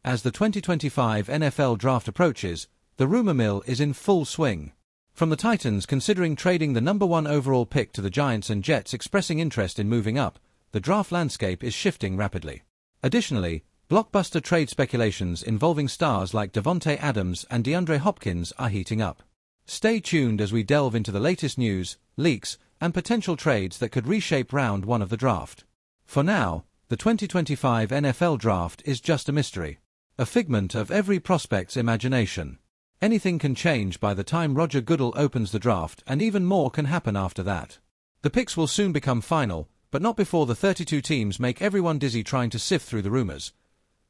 As the 2025 NFL Draft approaches, the rumor mill is in full swing. From the Titans considering trading the number 1 overall pick to the Giants and Jets expressing interest in moving up, the draft landscape is shifting rapidly. Additionally, blockbuster trade speculations involving stars like Davante Adams and DeAndre Hopkins are heating up. Stay tuned as we delve into the latest news, leaks, and potential trades that could reshape round 1 of the draft. For now, the 2025 NFL Draft is just a mystery, a figment of every prospect's imagination. Anything can change by the time Roger Goodell opens the draft, and even more can happen after that. The picks will soon become final, but not before the 32 teams make everyone dizzy trying to sift through the rumors.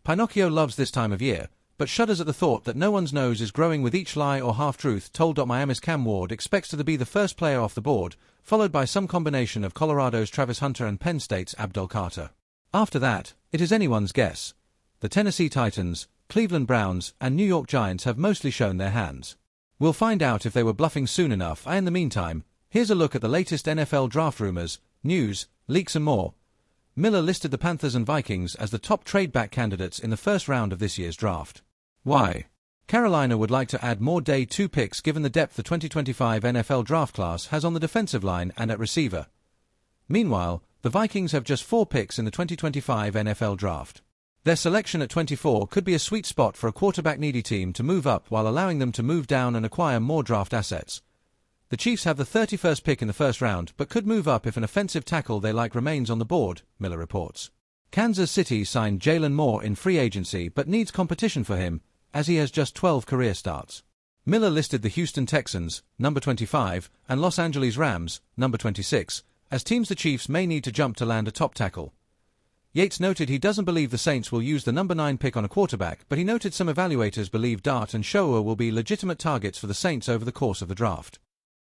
Pinocchio loves this time of year, but shudders at the thought that no one's nose is growing with each lie or half-truth told. Miami's Cam Ward expects to be the first player off the board, followed by some combination of Colorado's Travis Hunter and Penn State's Abdul Carter. After that, it is anyone's guess. The Tennessee Titans, Cleveland Browns, and New York Giants have mostly shown their hands. We'll find out if they were bluffing soon enough. In the meantime, here's a look at the latest NFL draft rumors, news, leaks and more. Miller listed the Panthers and Vikings as the top trade-back candidates in the first round of this year's draft. Why? Carolina would like to add more day 2 picks given the depth the 2025 NFL draft class has on the defensive line and at receiver. Meanwhile, the Vikings have just 4 picks in the 2025 NFL draft. Their selection at 24 could be a sweet spot for a quarterback-needy team to move up while allowing them to move down and acquire more draft assets. The Chiefs have the 31st pick in the first round but could move up if an offensive tackle they like remains on the board, Miller reports. Kansas City signed Jalen Moore in free agency but needs competition for him, as he has just 12 career starts. Miller listed the Houston Texans, number 25, and Los Angeles Rams, number 26, as teams the Chiefs may need to jump to land a top tackle. Yates noted he doesn't believe the Saints will use the number 9 pick on a quarterback, but he noted some evaluators believe Dart and Showa will be legitimate targets for the Saints over the course of the draft.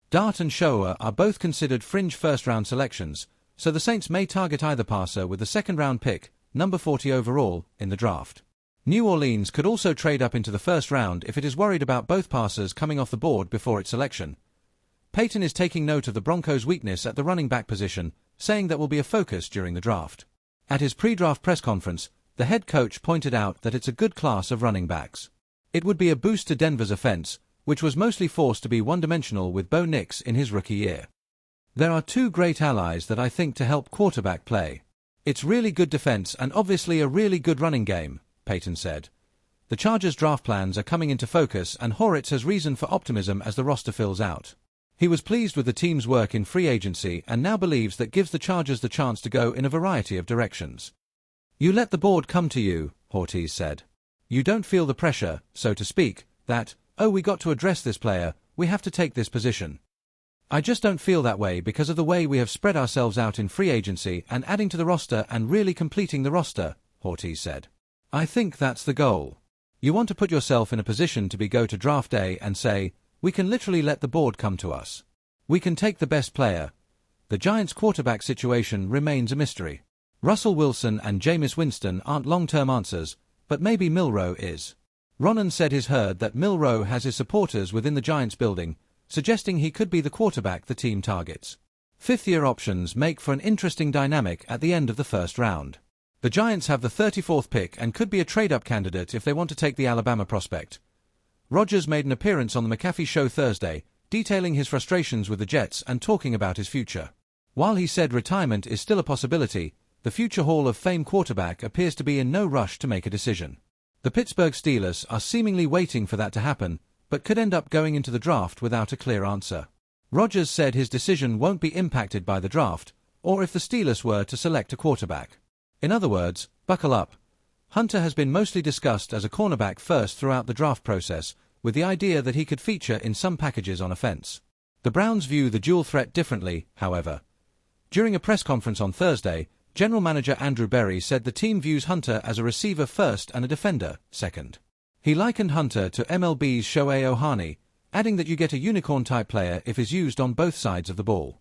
Dart and Showa are both considered fringe first-round selections, so the Saints may target either passer with the second-round pick, number 40 overall, in the draft. New Orleans could also trade up into the first round if it is worried about both passers coming off the board before its selection. Peyton is taking note of the Broncos' weakness at the running back position, saying that will be a focus during the draft. At his pre-draft press conference, the head coach pointed out that it's a good class of running backs. It would be a boost to Denver's offense, which was mostly forced to be one-dimensional with Bo Nix in his rookie year. There are 2 great allies that I think to help quarterback play. It's really good defense and obviously a really good running game, Peyton said. The Chargers' draft plans are coming into focus and Horitz has reason for optimism as the roster fills out. He was pleased with the team's work in free agency and now believes that gives the Chargers the chance to go in a variety of directions. You let the board come to you, Ortiz said. You don't feel the pressure, so to speak, that, oh, we got to address this player, we have to take this position. I just don't feel that way because of the way we have spread ourselves out in free agency and adding to the roster and really completing the roster, Ortiz said. I think that's the goal. You want to put yourself in a position to go to draft day and say, we can literally let the board come to us. We can take the best player. The Giants' quarterback situation remains a mystery. Russell Wilson and Jameis Winston aren't long-term answers, but maybe Milroe is. Ronan said he's heard that Milroe has his supporters within the Giants building, suggesting he could be the quarterback the team targets. Fifth-year options make for an interesting dynamic at the end of the first round. The Giants have the 34th pick and could be a trade-up candidate if they want to take the Alabama prospect. Rodgers made an appearance on the McAfee show Thursday, detailing his frustrations with the Jets and talking about his future. While he said retirement is still a possibility, the future Hall of Fame quarterback appears to be in no rush to make a decision. The Pittsburgh Steelers are seemingly waiting for that to happen, but could end up going into the draft without a clear answer. Rodgers said his decision won't be impacted by the draft, or if the Steelers were to select a quarterback. In other words, buckle up. Hunter has been mostly discussed as a cornerback first throughout the draft process, with the idea that he could feature in some packages on offense. The Browns view the dual threat differently, however. During a press conference on Thursday, General Manager Andrew Berry said the team views Hunter as a receiver first and a defender second. He likened Hunter to MLB's Shohei Ohtani, adding that you get a unicorn-type player if is used on both sides of the ball.